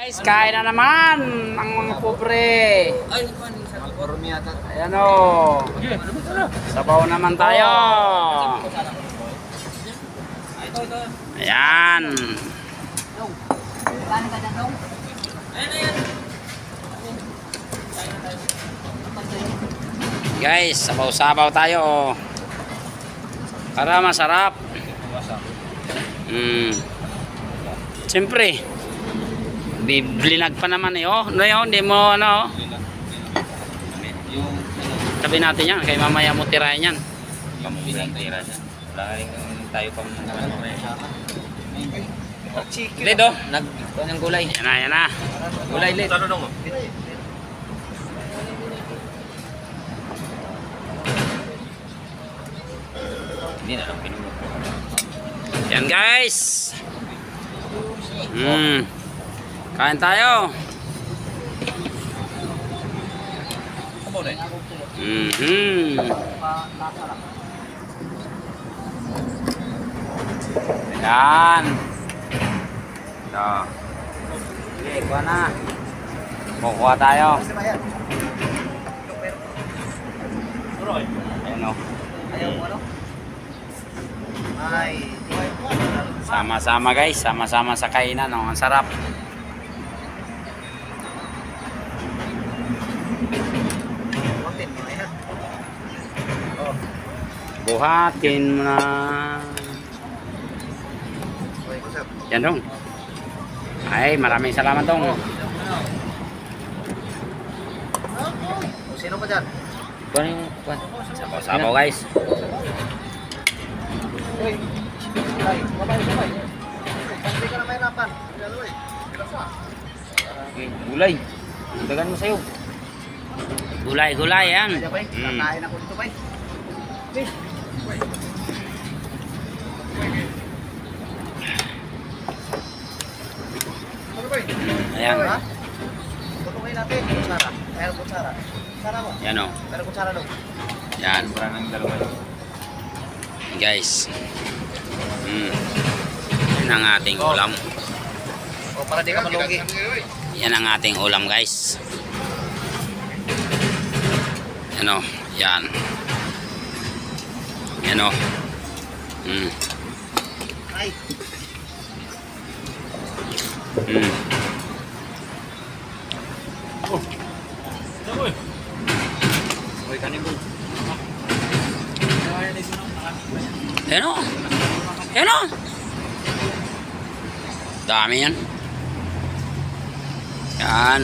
Guys, kain na naman ang mga pobre. Ayan o. Sabaw naman tayo. Ayan. Guys, sabaw-sabaw tayo. Para masarap. Siyempre. Biblinag pa naman eh. Oh, no, yun, hindi mo ano. Tabi natin yan. Kaya mamaya mo tirahin yan. Tira siya. Wala rin tayo pa ano. Lido, ng gulay. Yan na, yan na. Gulay lid. Hindi na lang pinuno. Yan guys. Kain tayo. Yan. Ito. Okay, kuha na. Kukuha tayo. Ayan o. Sama-sama guys. Sama-sama sa kainan. Oh. Ang sarap. Buhatin mo na. Yan dong. Ay, maraming salamat dong. Sino pa dyan? Sabaw-sabaw guys. Gulay. Dagan mo sa'yo. Gulay-gulay yan. Kakain ako dito pa. Ayan. Tutukin natin. Kutsara. Meron kutsara. Kutsara mo. Yan o. Meron kutsara daw. Yan. Kutsara ng dalawa. Guys. Yan ang ating ulam. O para di ka malugi. Yan ang ating ulam guys. Yan o. Yan. Yan o. Ay. Uy, kanibol. Yan o. Yan o. Dami yan. Yan.